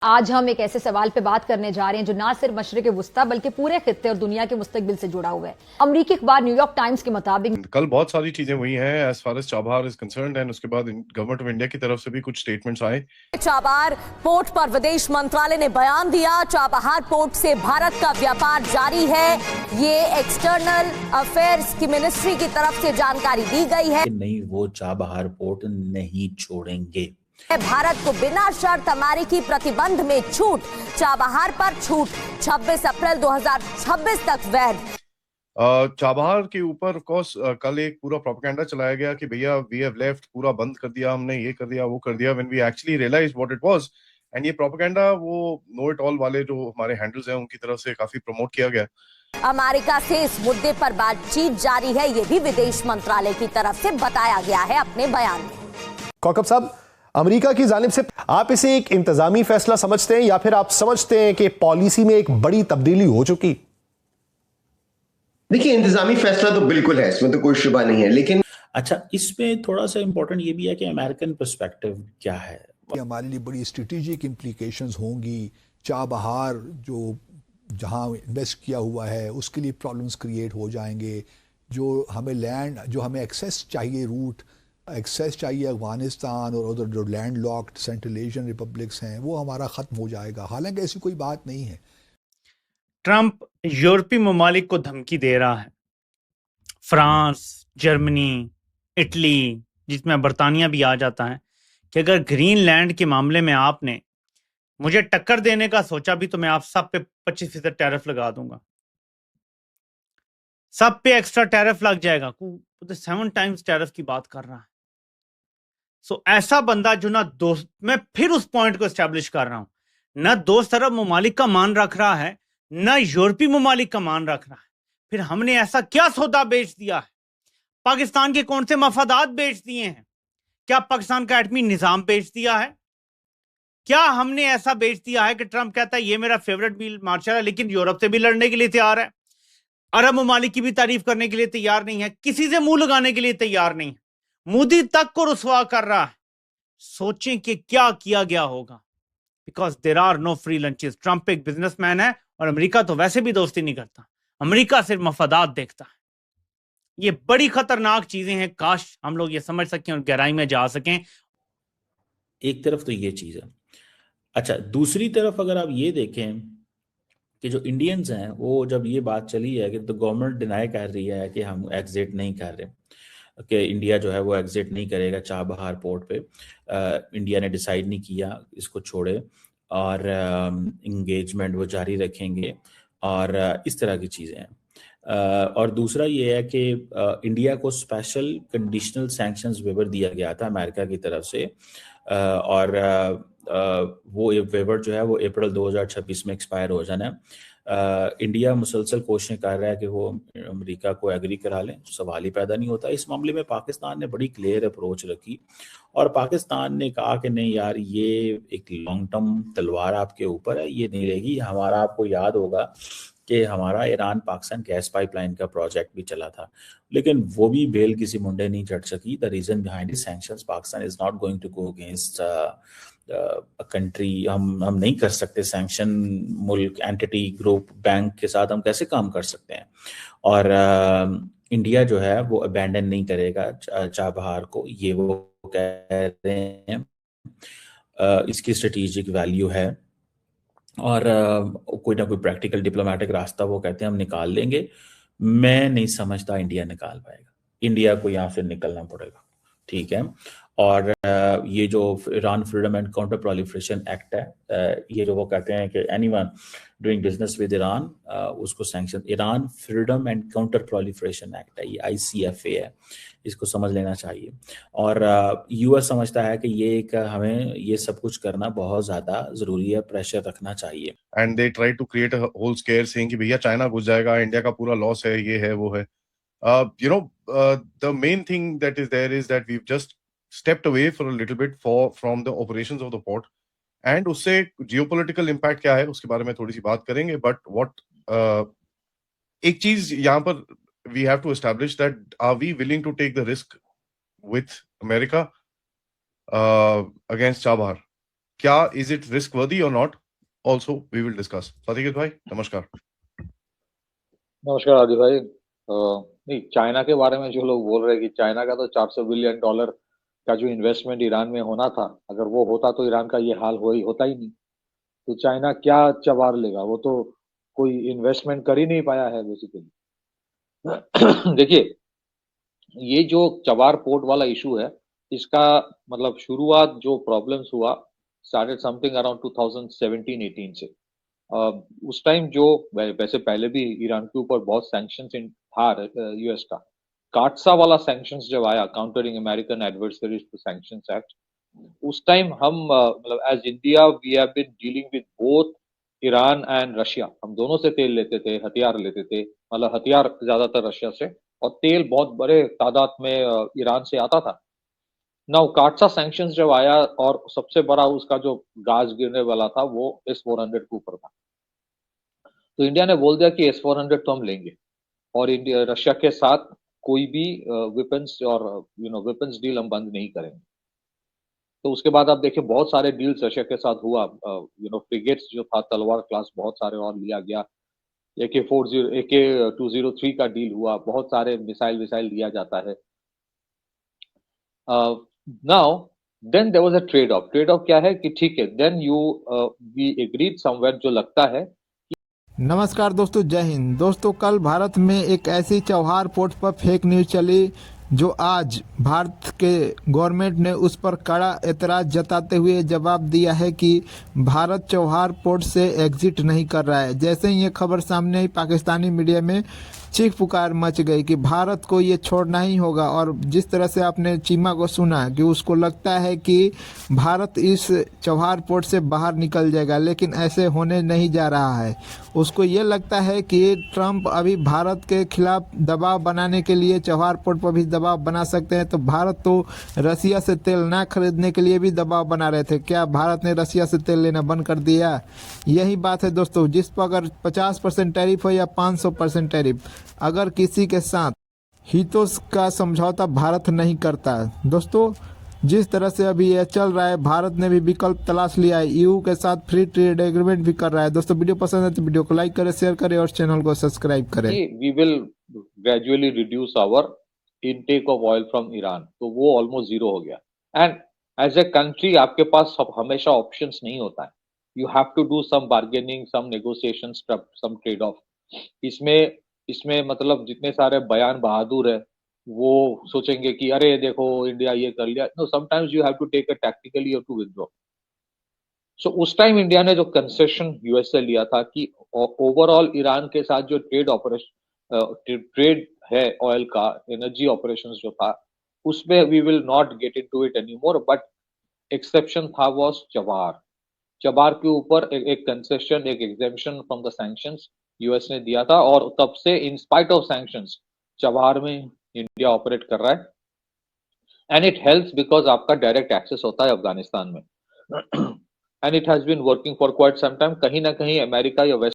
आज हम एक ऐसे सवाल पे बात करने जा रहे हैं जो ना सिर्फ मशरिक वुस्ता बल्कि पूरे खित्ते और दुनिया के मुस्तकबिल से जुड़ा हुआ है। अमरीकी अखबार न्यूयॉर्क टाइम्स के मुताबिक कल बहुत सारी चीजें हुई हैं as far as Chabahar is concerned and उसके बाद गवर्नमेंट ऑफ इंडिया की तरफ से भी कुछ स्टेटमेंट्स आए। चाबहार पोर्ट पर विदेश मंत्रालय ने बयान दिया, चाबहार पोर्ट से भारत का व्यापार जारी है। ये एक्सटर्नल अफेयर्स की मिनिस्ट्री की तरफ से जानकारी दी गई है। नहीं, वो चाबहार पोर्ट नहीं छोड़ेंगे। भारत को बिना शर्त अमेरिकी प्रतिबंध में छूट, चाबहार पर छूट 26 अप्रैल 2026 तक वैध। चाबहार के ऊपर कोर्स कल एक पूरा प्रोपेगेंडा चलाया गया कि भैया वी हैव लेफ्ट, पूरा बंद कर दिया हमने, ये कर दिया वो कर दिया, when we actually realise what it was. And ये प्रोपेगेंडा वो नो इट ऑल वाले जो हमारे हैंडल्स हैं उनकी तरफ से काफी प्रमोट किया गया। अमेरिका से इस मुद्दे पर बातचीत जारी है, ये भी विदेश मंत्रालय की तरफ से बताया गया है अपने बयान में। कौकब साहब, अमेरिका की जानिब से आप इसे एक इंतजामी फैसला समझते हैं या फिर आप समझते हैं कि पॉलिसी में एक बड़ी तब्दीली हो चुकी? देखिए, इंतजामी फैसला तो बिल्कुल है, इसमें तो कोई शुबा नहीं है, लेकिन अच्छा, इसमें थोड़ा सा इंपॉर्टेंट ये भी है कि अमेरिकन पर्सपेक्टिव क्या है। हमारे लिए बड़ी स्ट्रेटेजिक इम्प्लीकेशंस होंगी। चाबहार जो जहां इन्वेस्ट किया हुआ है उसके लिए प्रॉब्लम्स क्रिएट हो जाएंगे। जो हमें लैंड, जो हमें एक्सेस चाहिए, रूट एक्सेस चाहिए अफगानिस्तान और उधर जो land locked central Asian republics हैं, वो हमारा ख़त्म हो जाएगा। हालांकि ऐसी कोई बात नहीं है। ट्रंप यूरोपीय ममालिक को धमकी दे रहा है, फ्रांस, जर्मनी, इटली, जिसमें बरतानिया भी आ जाता है, कि अगर ग्रीनलैंड के मामले में आपने मुझे टक्कर देने का सोचा भी तो मैं आप सब पे 25% टैरिफ लगा दूंगा, सब पे एक्स्ट्रा टैरिफ लग जाएगा। 7 टाइम्स टैरिफ की बात कर रहा है। सो ऐसा बंदा जो ना दोस्त, मैं फिर उस पॉइंट को एस्टेब्लिश कर रहा हूं, ना दोस्त अरब ममालिक का मान रख रहा है, ना यूरोपीय ममालिक का मान रख रहा है। फिर हमने ऐसा क्या सौदा बेच दिया है? पाकिस्तान के कौन से मफादात बेच दिए हैं? क्या पाकिस्तान का एटमी निजाम बेच दिया है? क्या हमने ऐसा बेच दिया है कि ट्रंप कहता है ये मेरा फेवरेट मील मार्शल है, लेकिन यूरोप से भी लड़ने के लिए तैयार है, अरब ममालिक की भी तारीफ करने के लिए तैयार नहीं है, किसी से मुंह लगाने के लिए तैयार नहीं है, मोदी तक को रुसवा कर रहा है। सोचें कि क्या किया गया होगा, because there are no free lunches. Trump एक बिजनेसमैन है और अमेरिका तो वैसे भी दोस्ती नहीं करता, अमेरिका सिर्फ मफादात देखता है। ये बड़ी खतरनाक चीजें हैं, काश हम लोग ये समझ सकें और गहराई में जा सकें। एक तरफ तो ये चीज है। अच्छा, दूसरी तरफ अगर आप ये देखें कि जो इंडियंस हैं, वो जब ये बात चली है कि तो गवर्नमेंट डिनाई कर रही है कि हम एग्जिट नहीं कर रहे, कि इंडिया जो है वो एग्जिट नहीं करेगा चाबहार पोर्ट पे, इंडिया ने डिसाइड नहीं किया इसको छोड़े और इंगेजमेंट वो जारी रखेंगे और इस तरह की चीज़ें हैं। और दूसरा ये है कि इंडिया को स्पेशल कंडीशनल सैंक्शंस वेवर दिया गया था अमेरिका की तरफ से, और वो वेवर जो है वो अप्रैल 2026 में एक्सपायर हो जाना है। इंडिया मुसलसल कोशिशें कर रहा है कि वो अमेरिका को एग्री करा लें, सवाल ही पैदा नहीं होता। इस मामले में पाकिस्तान ने बड़ी क्लियर अप्रोच रखी और पाकिस्तान ने कहा कि नहीं यार, ये एक लॉन्ग टर्म तलवार आपके ऊपर है, ये नहीं रहेगी। हमारा, आपको याद होगा कि हमारा ईरान पाकिस्तान गैस पाइपलाइन का प्रोजेक्ट भी चला था, लेकिन वो भी बेल किसी मुंडे नहीं चढ़ सकी। The reason behind sanctions, Pakistan is not going to go against country. हम नहीं कर सकते सैंक्शन, मुल्क, एंटिटी, ग्रुप, बैंक के साथ हम कैसे काम कर सकते हैं। और इंडिया जो है वो अबैंडन नहीं करेगा चाबहार को, ये वो कह रहे हैं। इसकी स्ट्रेटेजिक वैल्यू है और कोई ना कोई प्रैक्टिकल डिप्लोमेटिक रास्ता वो कहते हैं हम निकाल लेंगे। मैं नहीं समझता इंडिया निकाल पाएगा, इंडिया को यहाँ से निकलना पड़ेगा, ठीक है। और ये जो Iran Freedom and Counter Proliferation Act है, ये जो वो कहते हैं कि anyone doing business with Iran, उसको sanction, Iran Freedom and Counter Proliferation Act है, ये ICFA है, इसको समझ लेना चाहिए। और यूएस समझता है कि ये एक हमें ये सब कुछ करना बहुत ज्यादा जरूरी है, प्रेशर रखना चाहिए। And they try to create a whole scare saying कि भैया चाइना घुस जाएगा, इंडिया का पूरा लॉस है, ये है वो है। The main thing that is there is that we've just stepped away for a little bit from the operations of the port, and उससे geopolitical impact क्या है उसके बारे में थोड़ी सी बात करेंगे। But एक चीज यहाँ पर we have to establish that are we willing to take the risk with America against Chabahar? क्या is it risk worthy or not? Also we will discuss. Satyajit भाई नमस्कार. नमस्कार आदि भाई। नहीं, चाइना के बारे में जो लोग बोल रहे हैं कि चाइना का तो $400 बिलियन का जो इन्वेस्टमेंट ईरान में होना था, अगर वो होता तो ईरान का ये हाल होता ही नहीं। तो चाइना क्या चबार लेगा, वो तो कोई इन्वेस्टमेंट कर ही नहीं पाया है बेसिकली। देखिए, ये जो चबार पोर्ट वाला इशू है, इसका मतलब शुरुआत जो प्रॉब्लम्स हुआ स्टार्टेड समथिंग अराउंड 2017-18 से। उस टाइम जो वैसे पहले भी ईरान के ऊपर बहुत सैंक्शंस था यूएस का, काटसा वाला सैंक्शंस जब आया, countering American adversaries to sanctions act, उस टाइम हम मतलब as India we have been dealing with both Iran and Russia. हम दोनों से तेल लेते थे, हथियार लेते थे, मतलब हथियार ज्यादातर रशिया से और तेल बहुत बड़े तादाद में ईरान से आता था। नाउ काटसा सैंक्शंस जब आया और सबसे बड़ा उसका जो गाज गिरने वाला था वो S-400 के ऊपर था, तो इंडिया ने बोल दिया कि S-400 तो हम लेंगे और इंडिया रशिया के साथ कोई भी वेपन्स और वेपन्स डील हम बंद नहीं करेंगे। तो उसके बाद आप देखिए बहुत सारे डील्स रशिया के साथ हुआ। फ्रिगेट्स जो था तलवार क्लास बहुत सारे और लिया गया, AK-203 का डील हुआ, बहुत सारे मिसाइल दिया जाता है। Now then there was a trade off क्या है कि ठीक है, देन वी एग्रीड समवेयर, जो लगता है। नमस्कार दोस्तों, जय हिंद। दोस्तों, कल भारत में एक ऐसी चौहार पोर्ट पर फेक न्यूज़ चली जो आज भारत के गवर्नमेंट ने उस पर कड़ा एतराज़ जताते हुए जवाब दिया है कि भारत चौहार पोर्ट से एग्जिट नहीं कर रहा है। जैसे ही ये खबर सामने आई, पाकिस्तानी मीडिया में चीख पुकार मच गई कि भारत को ये छोड़ना ही होगा। और जिस तरह से आपने चीमा को सुना कि उसको लगता है कि भारत इस चौहार पोर्ट से बाहर निकल जाएगा, लेकिन ऐसे होने नहीं जा रहा है। उसको ये लगता है कि ट्रंप अभी भारत के खिलाफ दबाव बनाने के लिए चौहार पोर्ट पर भी दबाव बना सकते हैं। तो भारत तो रसिया से तेल ना खरीदने के लिए भी दबाव बना रहे थे, क्या भारत ने रसिया से तेल लेना बंद कर दिया? यही बात है दोस्तों, जिस पर अगर 50% टैरिफ हो या 500% टैरिफ, अगर किसी के साथ हितों का समझौता भारत नहीं करता। दोस्तों, जिस तरह से अभी यह चल रहा है, भारत ने भी विकल्प तलाश लिया है, ईयू के साथ फ्री ट्रेड एग्रीमेंट भी कर रहा है। दोस्तों, वीडियो पसंद है तो वीडियो को लाइक करें, शेयर करें और चैनल को सब्सक्राइब करें। We will gradually reduce our intake of oil from Iran, तो वो ऑलमोस्ट 0 हो गया। एंड एज ए कंट्री आपके पास हमेशा ऑप्शंस नहीं होता है, you have to do some bargaining, some negotiation, some trade off. इसमें मतलब जितने सारे बयान बहादुर है वो सोचेंगे कि अरे देखो इंडिया ये कर लिया। No, sometimes you have to take a tactically or to withdraw. So उस टाइम इंडिया ने जो कंसेशन यूएस से लिया था कि ओवरऑल ईरान के साथ जो ट्रेड है ऑयल का, एनर्जी ऑपरेशंस जो था, उसमें we will not get into it anymore. But exception था वाज चबार के ऊपर एक कंसेशन, एक exemption from the sanctions US ने दिया था, और तब से in spite of sanctions Chabahar में इंडिया ऑपरेट कर रहा है। एंड इट हेल्प्स बिकॉज आपका डायरेक्ट एक्सेस होता है अफगानिस्तान में। And it has been working for quite some time. कहीं ना कहीं अमेरिका या वेस्ट